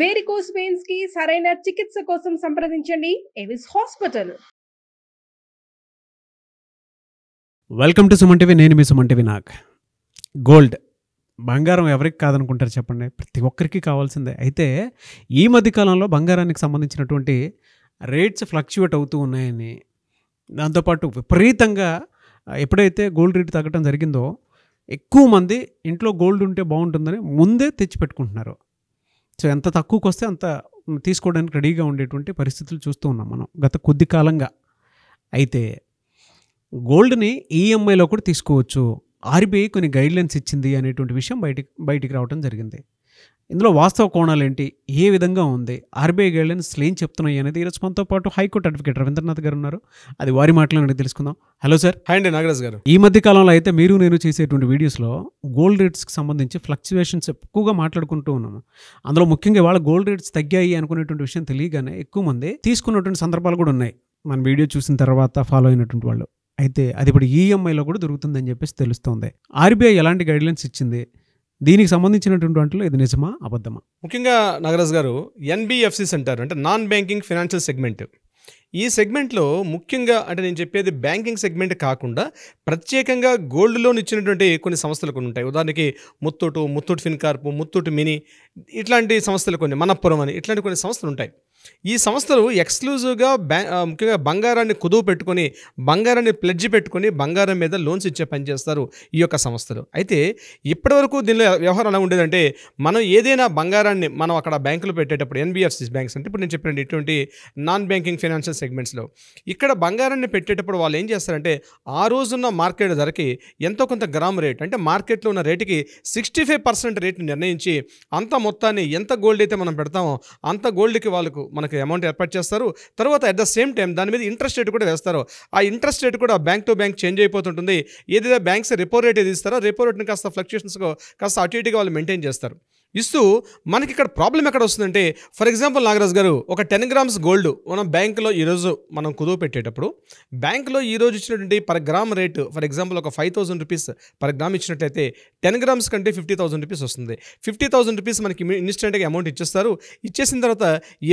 Varicose veins కి సరైన చికిత్స కోసం సంప్రదించండి Avis hospital. Welcome to Suman TV. నేను మీ సుమన్ టీవీ. గోల్డ్ బంగారం ఎవరికి కాదనుకుంటారు చెప్పండి, ప్రతి ఒక్కరికి కావాల్సిందే. అయితే ఈ మధ్యకాలంలో బంగారానికి సంబంధించినటువంటి రేట్స్ ఫ్లక్చువేట్ అవుతూ ఉన్నాయని, దాంతోపాటు విపరీతంగా ఎప్పుడైతే గోల్డ్ రేట్ తగ్గడం జరిగిందో ఎక్కువ మంది ఇంట్లో గోల్డ్ ఉంటే బాగుంటుందని ముందే తెచ్చిపెట్టుకుంటున్నారు. సో ఎంత తక్కువకి వస్తే అంత తీసుకోవడానికి రెడీగా ఉండేటువంటి పరిస్థితులు చూస్తూ ఉన్నాం మనం గత కొద్ది కాలంగా. అయితే గోల్డ్ని ఈఎంఐలో కూడా తీసుకోవచ్చు, ఆర్బీఐ కొన్ని గైడ్లైన్స్ ఇచ్చింది అనేటువంటి విషయం బయటికి రావడం జరిగింది. ఇందులో వాస్తవ కోణాలు ఏంటి, ఏ విధంగా ఉంది, ఆర్బీఐ గైడ్లైన్స్ ఏం చెప్తున్నాయి అనేది ఈరోజు మనతో పాటు హైకోర్టు అడ్వకేట్ రవీంద్రనాథ్ గారు ఉన్నారు. అది వారి మాటలను తెలుసుకుందాం. Hello sir. హాయ్ అండి నాగరాజ్ గారు. ఈ మధ్య కాలంలో అయితే నేను చేసేటువంటి వీడియోస్లో గోల్డ్ రేట్స్కి సంబంధించి ఫ్లక్చువేషన్స్ ఎక్కువగా మాట్లాడుకుంటూ ఉన్నాము. అందులో ముఖ్యంగా వాళ్ళ గోల్డ్ రేట్స్ తగ్గాయి అనుకునేటువంటి విషయం తెలియగానే ఎక్కువ మంది తీసుకున్నటువంటి సందర్భాలు కూడా ఉన్నాయి, మన వీడియో చూసిన తర్వాత ఫాలో అయినటువంటి వాళ్ళు. అయితే అది ఇప్పుడు ఈఎంఐలో కూడా దొరుకుతుందని చెప్పేసి తెలుస్తోంది. ఆర్బీఐ ఎలాంటి గైడ్లైన్స్ ఇచ్చింది, దీనికి సంబంధించినటువంటి వాటిలో ఇది నిజమా అబద్ధమా? ముఖ్యంగా నాగరాజ్ గారు, ఎన్బిఎఫ్సిస్ అంటారు, అంటే నాన్ బ్యాంకింగ్ ఫైనాన్షియల్ సెగ్మెంట్. ఈ సెగ్మెంట్లో ముఖ్యంగా అంటే నేను చెప్పేది బ్యాంకింగ్ సెగ్మెంట్ కాకుండా ప్రత్యేకంగా గోల్డ్ లోన్ ఇచ్చినటువంటి కొన్ని సంస్థలు కొన్ని ఉంటాయి. ఉదాహరణకి ముత్తూట్ ఫిన్కార్ప్, ముత్తూట్ మినీ, ఇట్లాంటి సంస్థలు కొన్ని, మనప్పురం అని, ఇట్లాంటి కొన్ని సంస్థలు ఉంటాయి. ఈ సంస్థలు ఎక్స్క్లూజివ్గా ముఖ్యంగా బంగారాన్ని కుదువు పెట్టుకొని, బంగారాన్ని ప్లెడ్జ్ పెట్టుకొని బంగారం మీద లోన్స్ ఇచ్చే పని చేస్తారు ఈ యొక్క సంస్థలు. అయితే ఇప్పటివరకు దీనిలో వ్యవహారం ఎలా ఉండేదంటే, మనం ఏదైనా బంగారాన్ని మనం అక్కడ బ్యాంకులో పెట్టేటప్పుడు, ఎన్బిఎఫ్సిస్ బ్యాంక్స్ అంటే ఇప్పుడు నేను చెప్పినట్టు ఇటువంటి నాన్ బ్యాంకింగ్ ఫైనాన్షియల్ సెగ్మెంట్స్లో ఇక్కడ బంగారాన్ని పెట్టేటప్పుడు వాళ్ళు ఏం చేస్తారంటే, ఆ రోజున్న మార్కెట్ ధరకి ఎంతో కొంత గ్రామ్ రేట్, అంటే మార్కెట్లో ఉన్న రేటుకి 65% రేట్ని నిర్ణయించి అంత మొత్తాన్ని ఎంత గోల్డ్ అయితే మనం పెడతామో అంత గోల్డ్కి మనకి అమౌంట్ ఏర్పాటు చేస్తారు. తర్వాత అట్ ద సేమ్ టైం దాని మీద ఇంట్రెస్ట్ రేట్ కూడా వేస్తారు. ఆ ఇంట్రెస్ట్ రేట్ కూడా బ్యాంక్ టు బ్యాంక్ చేంజ్ అయిపోతుంటుంది. ఏదైతే బ్యాంక్స్ రెపో రేట్ ఏది ఇస్తారో రెపో రేట్ని కాస్త ఫ్లక్చుయేషన్స్ కాస్త అటు ఇటుగా వాళ్ళు మెయింటైన్ చేస్తారు. ఇస్తూ మనకి ఇక్కడ ప్రాబ్లం ఎక్కడ వస్తుందంటే, ఫర్ ఎగ్జాంపుల్ నాగరాజ్ గారు, ఒక 10 గ్రామ్స్ గోల్డ్ మనం బ్యాంకులో ఈరోజు మనం కుదువు పెట్టేటప్పుడు బ్యాంకులో ఈరోజు ఇచ్చినటువంటి per gram rate for example ఒక 5,000 రూపీస్ పర్ గ్రామ్ ఇచ్చినట్టయితే 10 గ్రామ్స్ కంటే 50,000 రూపీస్ వస్తుంది. 50,000 రూపీస్ మనకి ఇన్స్టెంట్గా అమౌంట్ ఇచ్చేస్తారు. ఇచ్చేసిన తర్వాత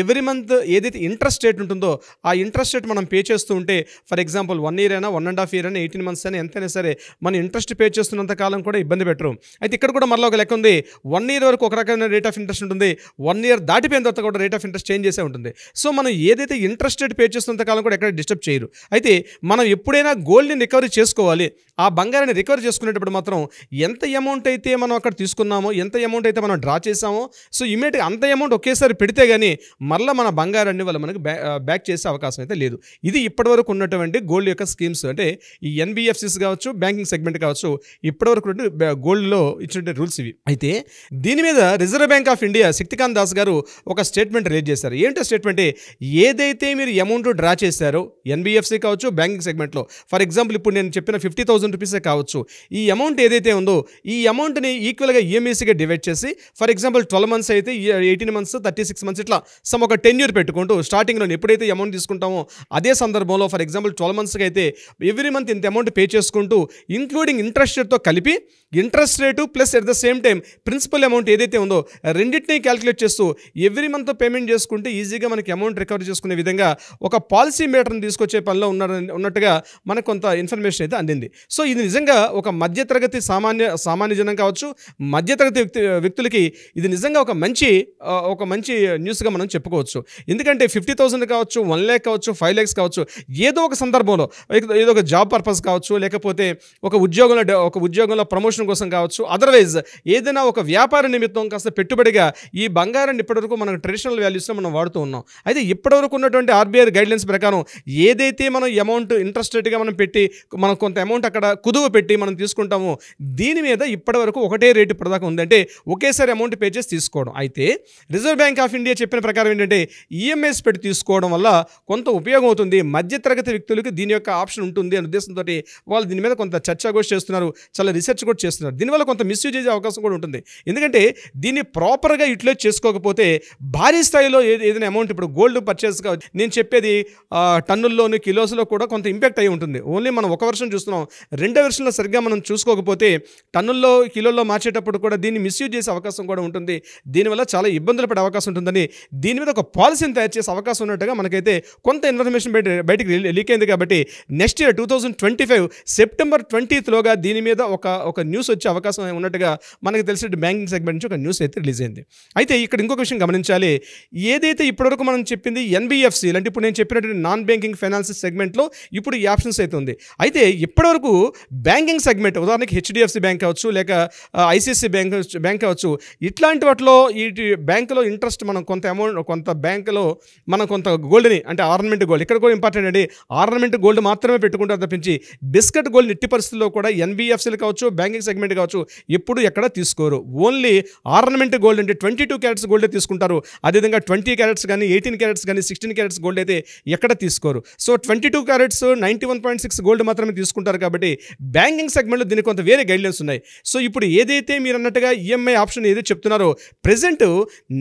ఎవ్రీ మంత్ ఏదైతే ఇంట్రెస్ట్ రేట్ ఉంటుందో ఆ ఇంట్రెస్ట్ రేట్ మనం పే చేస్తూ ఉంటే, ఫర్ ఎగ్జాంపుల్ 1 year అయినా 1.5 year అయినా 18 months అయినా ఎంతైనా సరే మనం ఇంట్రెస్ట్ పే చేస్తున్నంత కాలం కూడా ఇబ్బంది పెట్టరు. అయితే ఇక్కడ కూడా మరలా ఒక లెక్క ఉంది. 1 year వరకు ఒక రకమైన రేట్ ఆఫ్ ఇంట్రెస్ట్ ఉంటుంది, 1 year దాటిపోయిన తర్వాత కూడా రేట్ ఆఫ్ ఇంట్రెస్ట్ చేంజ్ చేసే ఉంటుంది. సో మనం ఏదైతే ఇంట్రెస్ట్ రేట్ పే చేస్తున్నంత కాలం కూడా ఎక్కడ డిస్టర్బ్ చేయరు. అయితే మనం ఎప్పుడైనా గోల్డ్ని రికవరీ చేసుకోవాలి, ఆ బంగారాన్ని రికవరీ చేసుకునేటప్పుడు మాత్రం ఎంత అమౌంట్ అయితే మనం అక్కడ తీసుకున్నామో, ఎంత అమౌంట్ అయితే మనం డ్రా చేసామో, సో ఇమీడియట్గా అంత అమౌంట్ ఒకేసారి పెడితే కానీ మళ్ళీ మన బంగారాన్ని వాళ్ళు మనకి బ్యాక్ చేసే అవకాశం అయితే లేదు. ఇది ఇప్పటివరకు ఉన్నటువంటి గోల్డ్ యొక్క స్కీమ్స్, అంటే ఈ ఎన్బిఎఫ్సిస్ కావచ్చు, బ్యాంకింగ్ సెగ్మెంట్ కావచ్చు, ఇప్పటివరకు గోల్డ్లో ఇచ్చినటువంటి రూల్స్ ఇవి. అయితే దీని మీద reserve Bank of India Shaktikant Das గారు ఒక స్టేట్మెంట్ రిలీజ్ చేశారు. ఏంటో స్టేట్మెంట్, ఏదైతే మీరు అమౌంట్ డ్రా చేశారో ఎన్బిఎఫ్సి కావచ్చు, బ్యాంకింగ్ సెగ్మెంట్లో, ఫర్ ఎగ్జాంపుల్ ఇప్పుడు నేను చెప్పిన 50,000 రూపీసే కావచ్చు, ఈ అమౌంట్ ఏదైతే ఉందో ఈ అమౌంట్ని ఈక్వల్గా ఈఎంఐసీగా డివైడ్ చేసి, ఫర్ ఎగ్జాంపుల్ 12 months అయితే 18 months, 36 months, ఇట్లా సమ్ ఒక టెన్యూర్ పెట్టుకుంటూ స్టార్టింగ్లో ఎప్పుడైతే అమౌంట్ తీసుకుంటామో అదే సందర్భంలో ఫర్ ఎగ్జాంపుల్ 12 monthsకి అయితే ఎవ్రీ మంత్ ఇంత అమౌంట్ పే చేసుకుంటూ ఇంక్లూడింగ్ ఇంట్రెస్ట్ రేట్తో కలిపి interest rate plus at the same time principal amount ఏదైతే ఉందో రెండింటినీ క్యాలిక్యులేట్ చేస్తూ ఎవ్రీ మంత్ పేమెంట్ చేసుకుంటే ఈజీగా మనకి అమౌంట్ రికవర్ చేసుకునే విధంగా ఒక పాలసీ మేటర్ని తీసుకొచ్చే పనిలో ఉన్నట్టుగా మనకు కొంత ఇన్ఫర్మేషన్ అయితే అందింది. సో ఇది నిజంగా ఒక మధ్యతరగతి సామాన్య జనం కావచ్చు, మధ్యతరగతి వ్యక్తులకి ఇది నిజంగా ఒక మంచి న్యూస్గా మనం చెప్పుకోవచ్చు. ఎందుకంటే 50,000 కావచ్చు, 1 lakh కావచ్చు, 5 lakhs కావచ్చు, ఏదో ఒక సందర్భంలో ఏదో ఒక జాబ్ పర్పస్ కావచ్చు, లేకపోతే ఒక ఉద్యోగంలో ప్రమోషన్ కోసం కావచ్చు, అదర్వైజ్ ఏదైనా ఒక వ్యాపార నిమిత్తం కాస్త పెట్టుబడిగా ఈ బంగారాన్ని ఇప్పటివరకు మనం ట్రెడిషనల్ వాల్యూస్లో మనం వాడుతూ ఉన్నాం. అయితే ఇప్పటివరకు ఉన్నటువంటి ఆర్బీఐ గైడ్లైన్స్ ప్రకారం ఏదైతే మనం అమౌంట్ ఇంట్రెస్ట్ రేట్గా మనం పెట్టి మనం కొంత అమౌంట్ అక్కడ కుదువ పెట్టి మనం తీసుకుంటామో దీని మీద ఇప్పటివరకు ఒకటే రేటు ఇప్పటిదాకా ఉందంటే ఒకేసారి అమౌంట్ పే చేసి తీసుకోవడం. అయితే రిజర్వ్ బ్యాంక్ ఆఫ్ ఇండియా చెప్పిన ప్రకారం ఏంటంటే ఈఎంఐస్ పెట్టి తీసుకోవడం వల్ల కొంత ఉపయోగం అవుతుంది, మధ్యతరగతి వ్యక్తులకు దీని యొక్క ఆప్షన్ ఉంటుంది అనే ఉద్దేశంతో వాళ్ళు దీని మీద కొంత చర్చ కూడా చేస్తున్నారు, చాలా రీసెర్చ్ కూడా చేస్తున్నారు. దీనివల్ల కొంత మిస్యూజ్ అయ్యే అవకాశం కూడా ఉంటుంది. ఎందుకంటే దీన్ని ప్రాపర్గా యూటిలైజ్ చేసుకోకపోతే భారీ స్థాయిలో ఏదైనా అమౌంట్ ఇప్పుడు గోల్డ్ పర్చేస్గా నేను చెప్పేది టన్నుల్లోని కిలోస్లో కూడా కొంత ఇంపాక్ట్ అయి ఉంటుంది. ఓన్లీ మనం ఒక వెర్షన్ చూస్తున్నాం, రెండో వెర్షన్లో సరిగ్గా మనం చూసుకోకపోతే టన్నుల్లో కిలోల్లో మార్చేటప్పుడు కూడా దీన్ని మిస్యూజ్ చేసే అవకాశం కూడా ఉంటుంది. దీనివల్ల చాలా ఇబ్బందులు పడే అవకాశం ఉంటుందని దీని మీద ఒక పాలసీని తయారు చేసే అవకాశం ఉన్నట్టుగా మనకైతే కొంత ఇన్ఫర్మేషన్ బయటికి లీక్ అయింది. కాబట్టి నెక్స్ట్ ఇయర్ 2025 సెప్టెంబర్ 20th దీని మీద ఒక న్యూస్ వచ్చే అవకాశం ఉన్నట్టుగా మనకు తెలిసిన బ్యాంకింగ్ సెగ్మెంట్ నుంచి ఒక న్యూస్ అయితే రిలీజ్ అయింది. అయితే ఇక్కడ ఇంకొక విషయం గమనించాలి. ఏదైతే ఇప్పటివరకు మనం చెప్పింది NBFC అంటే ఇప్పుడు నేను చెప్పినటువంటి నాన్ బ్యాంకింగ్ ఫైనాన్స్ సెగ్మెంట్లో ఇప్పుడు ఈ ఆప్షన్స్ అయితే ఉంది. అయితే ఇప్పటివరకు బ్యాంకింగ్ సెగ్మెంట్ ఉదాహరణకి HDFC బ్యాంక్ కావచ్చు, లేక ICICI బ్యాంక్ కావచ్చు, ఇట్లాంటి వాటిలో ఈ బ్యాంకులో ఇంట్రెస్ట్ మనం కొంత అమౌంట్ కొంత బ్యాంకులో మనం కొంత గోల్డ్ని అంటే ఆర్నమెంట్ గోల్డ్ ఇక్కడ కూడా ఇంపార్టెంట్ అండి. ఆర్నమెంట్ గోల్డ్ మాత్రమే పెట్టుకుంటారు తప్పించి బిస్కెట్ గోల్డ్ ఎట్టి పరిస్థితుల్లో కూడా NBFCలు కావచ్చు, బ్యాంకింగ్ సెగ్మెంట్ కావచ్చు ఎప్పుడు ఎక్కడ తీసుకోరు. ఓన్లీ ఆర్నమెంట్ గోల్డ్ అంటే 22 క్యారెట్స్ గోల్డే తీసుకుంటారు. అదేవిధంగా 20 క్యారెట్స్ కానీ 18 క్యారెట్స్ కానీ 16 క్యారెట్స్ గోల్డ్ అయితే ఎక్కడ తీసుకోరు. సో 22 క్యారెట్స్ 91.6 గోల్డ్ మాత్రమే తీసుకుంటారు. కాబట్టి బ్యాంకింగ్ సెగ్మెంట్లో దీనికి కొంత వేరే గైడ్లైన్స్ ఉన్నాయి. సో ఇప్పుడు ఏదైతే మీరు అన్నట్టుగా EMI ఆప్షన్ ఏదైతే చెప్తున్నారో ప్రెజెంట్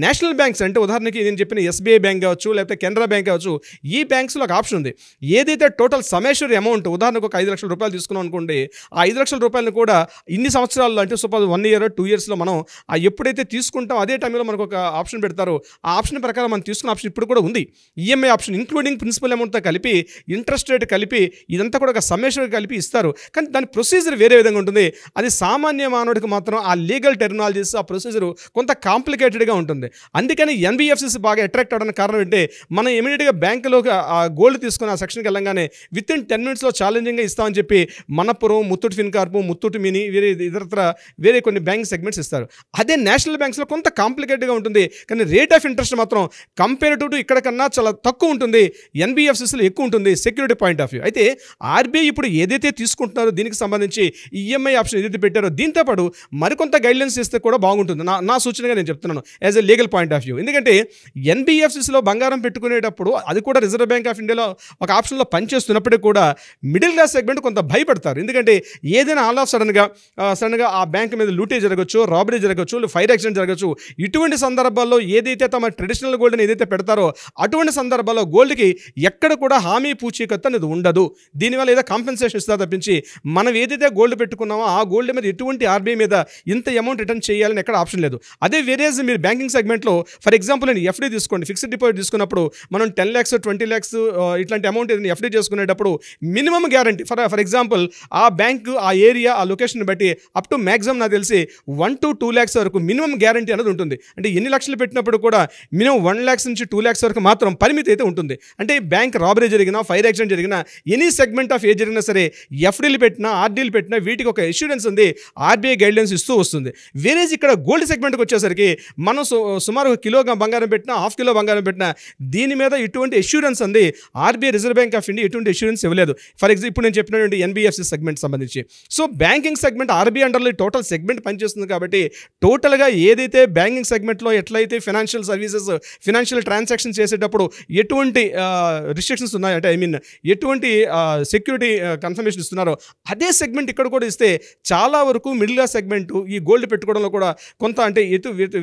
నేషనల్ బ్యాంక్స్ అంటే ఉదాహరణకి నేను చెప్పిన SBI బ్యాంక్ కావచ్చు, లేకపోతే కెనరా బ్యాంక్ కావచ్చు, ఈ బ్యాంక్స్లో ఒక ఆప్షన్ ఉంది. ఏదైతే టోటల్ సమేశ్వరి అమౌంట్ ఉదాహరణకు ఒక 5 లక్షల రూపాయలు తీసుకున్నాం అనుకోండి, ఆ 5 లక్షల రూపాయలను కూడా ఇన్ని సంవత్సరాల్లో అంటే సపోజ్ 1 year 2 yearsలో మనం ఎప్పుడైతే తీసుకుంటాం అదే టైంలో మనకు ఒక ఆప్షన్ పెడతారో ఆ ఆప్షన్ ప్రకారం మనం తీసుకున్న ఆప్షన్ ఇప్పుడు కూడా ఉంది. EMI ఆప్షన్ ఇంక్లూడింగ్ ప్రిన్సిపల్ అమౌంట్తో కలిపి ఇంట్రెస్ట్ రేట్ కలిపి ఇదంతా కూడా ఒక సమేశ్వరి కలిపి ఇస్తారు. కానీ దాని ప్రొసీజర్ వేరే విధంగా ఉంటుంది. అది సామాన్య మానవుడికి మాత్రం ఆ లీగల్ టెర్మినాలజీస్ ఆ ప్రొసీజర్ కొంత కాంప్లికేటెడ్గా ఉంటుంది. అందుకని NBFCs బాగా అట్రాక్ట్ అవడానికి కారణం ఏంటంటే మనం ఇమీడియట్గా బ్యాంకులోకి ఆ గోల్డ్ తీసుకుని ఆ సెక్షన్కి వెళ్ళంగానే విత్ ఇన్ 10 minutesలో ఛాలెంజింగ్గా ఇస్తామని చెప్పి మనపురం, ముత్తూట్ ఫిన్కార్పు, ముత్తూట్ మినీ వేరే కొన్ని బ్యాంక్ సెగ్మెంట్స్ ఇస్తారు. అదే నేషనల్ బ్యాంక్స్లో కొంత కాంప్లికేటెడ్గా ఉంటుంది. కానీ రేట్ ఆఫ్ ఇంట్రెస్ట్ మాత్రం కంపేరిటివ్ టు ఇక్కడ కన్నా చాలా తక్కువ ఉంటుంది. NBFCస్లో ఎక్కువ ఉంటుంది సెక్యూరిటీ పాయింట్ ఆఫ్ వ్యూ. అయితే RBI ఇప్పుడు ఏదైతే తీసుకుంటున్నారో దీనికి సంబంధించి EMI ఆప్షన్ ఏదైతే పెట్టారో దీంతోపాటు మరికొంత గైడ్లైన్స్ ఇస్తే కూడా బాగుంటుంది. నా సూచనగా నేను చెప్తున్నాను as a legal point of view. ఎందుకంటే NBFCస్లో బంగారం పెట్టుకునేటప్పుడు అది కూడా రిజర్వ్ బ్యాంక్ ఆఫ్ ఇండియాలో ఒక ఆప్షన్లో పనిచేస్తున్నప్పటికీ కూడా మిడిల్ క్లాస్ సెగ్మెంట్ కొంత భయపడతారు. ఎందుకంటే ఏదైనా ఆల్ ఆఫ్ సడన్గా ఆ బ్యాంక్ మీద లూటే జరగచ్చు, రాబరీ జరగచ్చు, ఫైర్ యాక్సిడెంట్ జరగచ్చు. ఇటువంటి సందర్భాల్లో ఏదైతే తమ ట్రెడిషనల్ గోల్డ్ని ఏదైతే పెడతారో అటువంటి సందర్భాల్లో గోల్డ్కి ఎక్కడ కూడా హామీ పూచీకత్తు అనేది ఉండదు. దీనివల్ల ఏదో కాంపెన్సేషన్ ఇస్తారు తప్పించి మనం ఏదైతే గోల్డ్ పెట్టుకున్నామో ఆ గోల్డ్ మీద ఎటువంటి RBI మీద ఇంత అమౌంట్ రిటర్న్ చేయాలని ఎక్కడ ఆప్షన్ లేదు. అదే వేరేజ్ మీరు బ్యాంకింగ్ సెగ్మెంట్లో ఫర్ ఎగ్జాంపుల్ నేను FD తీసుకోండి, ఫిక్స్డ్ డిపాజిట్ తీసుకున్నప్పుడు మనం 10 lakhs 20 lakhs ఇట్లాంటి అమౌంట్ ఏదైనా FD చేసుకునేటప్పుడు మినిమం గ్యారంటీ ఫర్ ఎగ్జాంపుల్ ఆ బ్యాంకు ఆ ఏరియా ఆ లొకేషన్ బట్టి అప్ టు మ్యాక్సిమం నాకు తెలిసి 1 to 2 lakhs వరకు మినిమం గ్యారంటీ అనేది ఉంటుంది. అంటే ఎన్ని లక్షలు పెట్టినప్పుడు కూడా మినిమం 1 lakhs నుంచి 2 lakhs వరకు మాత్రం పరిమితి అయితే ఉంటుంది. అంటే బ్యాంక్ రాబరీ జరిగినా, ఫైర్ యాక్సిడెంట్ జరిగినా, ఎనీ సెగ్మెంట్ ఆఫ్ ఏ జరిగినా సరే FDలు పెట్టినా RDలు పెట్టినా వీటికి ఒక ఇన్సూరెన్స్ ఉంది. RBI గైడ్లైన్స్ ఇస్తూ వస్తుంది. వేరేజ్ ఇక్కడ గోల్డ్ సెగ్మెంట్కి వచ్చేసరికి మనం సుమారు కిలో బంగారం పెట్టినా, ½ కిలో బంగారం పెట్టినా దీని మీద ఎటువంటి ఇన్సూరెన్స్ ఉంది RBI Reserve Bank of India ఎటువంటి ఇన్సూరెన్స్ ఇవ్వలేదు. ఫర్ ఎగ్జాంపుల్ ఇప్పుడు నేను చెప్పినటువంటి NBFC సెగ్మెంట్ సంబంధించి. సో బ్యాంకింగ్ సెగ్మెంట్ RBI అండర్లో టోటల్ సెగ్మెంట్ పనిచేస్తుంది. కాబట్టి టోటల్గా ఏదైతే బ్యాంకింగ్ సెగ్మెంట్లో ఎట్లయితే ఫైనాన్షియల్ సర్వీసెస్, ఫైనాన్షియల్ ట్రాన్సాక్షన్ చేసేటప్పుడు ఎటువంటి రిస్ట్రిక్షన్స్ ఉన్నాయి అంటే ఎటువంటి సెక్యూరిటీ కన్ఫర్మేషన్ ఇస్తున్నారో అదే సెగ్మెంట్ ఇక్కడ కూడా ఇస్తే చాలా వరకు మిడిల్ క్లాస్ సెగ్మెంట్ ఈ గోల్డ్ పెట్టుకోవడంలో కూడా కొంత అంటే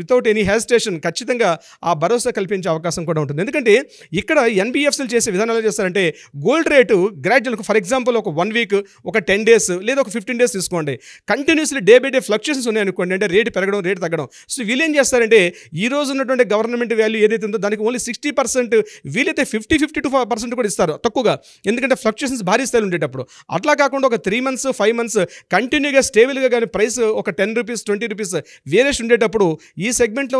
వితౌట్ ఎనీ హెసిటేషన్ ఖచ్చితంగా ఆ భరోసా కల్పించే అవకాశం కూడా ఉంటుంది. ఎందుకంటే ఇక్కడ NBFCలు చేసే విధానాలు చేస్తారంటే gold rate gradual for example ఒక 1 week, ఒక 10 days లేదా ఒక 15 days తీసుకోండి. Continuously day by day fluctuations ఉన్నాయి అనుకోండి, అంటే రేటు పెరగడం రేటు తగ్గడం. సో వీళ్ళు ఏం చేస్తారంటే ఈ రోజు ఉన్నటువంటి గవర్నమెంట్ వాల్యూ ఏదైతే ఉందో దానికి ఓన్లీ 60%, వీలైతే 50-52% కూడా ఇస్తారు తక్కువగా. ఎందుకంటే ఫ్లక్చుయేషన్స్ భారీ స్థాయిలో ఉండేటప్పుడు. అట్లా కాకుండా ఒక 3 months 5 months కంటిన్యూగా స్టేబుల్గా కానీ ప్రైస్ ఒక 10 rupees 20 rupees వేరియేషన్ ఉండేటప్పుడు ఈ సెగ్మెంట్లో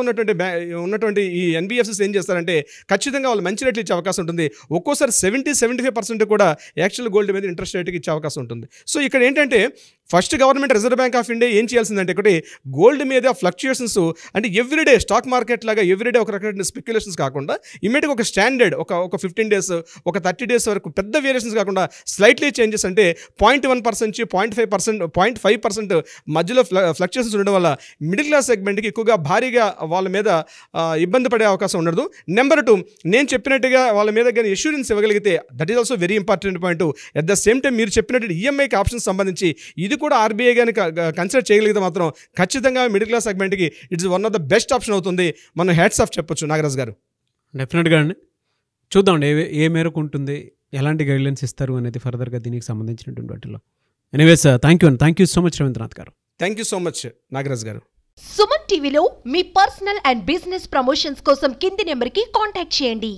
ఉన్నటువంటి ఈ NBFCs ఏం చేస్తారంటే ఖచ్చితంగా వాళ్ళు మంచి రేట్లు ఇచ్చే అవకాశం ఉంటుంది. ఒక్కోసారి 70-75% కూడా యాక్చువల్ గోల్డ్ మీద ఇంట్రెస్ట్ రేట్కి ఇచ్చే అవకాశం ఉంటుంది. సో ఇక్కడ ఏంటంటే first government reserve Bank of India ఏం చేయాల్సిందంటే ఒకటి గోల్డ్ మీద ఫ్లక్చుయేషన్స్ అంటే ఎవ్రీడే స్టాక్ మార్కెట్ లాగా ఎవ్రీడే ఒక రకమైన స్పెక్యులేషన్స్ కాకుండా ఇమీడియట్గా ఒక స్టాండర్డ్ ఒక 15 days, ఒక 30 days వరకు పెద్ద వేరియేషన్స్ కాకుండా స్లైట్లీ చేంజెస్ అంటే 0.1% నుంచి 0.5% మధ్యలో ఫ్లక్చుయేషన్స్ ఉండడం వల్ల మిడిల్ క్లాస్ సెగ్మెంట్కి ఎక్కువగా భారీగా వాళ్ళ మీద ఇబ్బంది పడే అవకాశం ఉండదు. నెంబర్ 2 నేను చెప్పినట్టుగా వాళ్ళ మీద కానీ ఇన్సూరెన్స్ ఇవ్వగలిగితే that is also very important point. At the same time మీరు చెప్పినట్టు EMIకి ఆప్షన్స్ సంబంధించి ఇది ఇది కూడా ఆర్బీఐ కానీ కన్సిడర్ చేయగలిగితే మాత్రం ఖచ్చితంగా మిడిల్ క్లాస్ సెగ్మెంట్కి it's one of the best option అవుతుంది. మనం హ్యాట్స్ ఆఫ్ చెప్పొచ్చు నాగరాజ్ గారు. డెఫినెట్గా అండి, చూద్దామండి ఏ మేరకు ఉంటుంది, ఎలాంటి గైడ్లైన్స్ ఇస్తారు అనేది ఫర్దర్గా దీనికి సంబంధించినటువంటి వాటిలో. ఎనీవేస్ థ్యాంక్ యూ అండి, thank you so much Ravindranath గారు. Thank you so much Nagaraj గారు. సుమన్ టీవీలో మీ పర్సనల్ అండ్ బిజినెస్ ప్రమోషన్స్ కోసం కింది నెంబర్కి కాంటాక్ట్ చేయండి.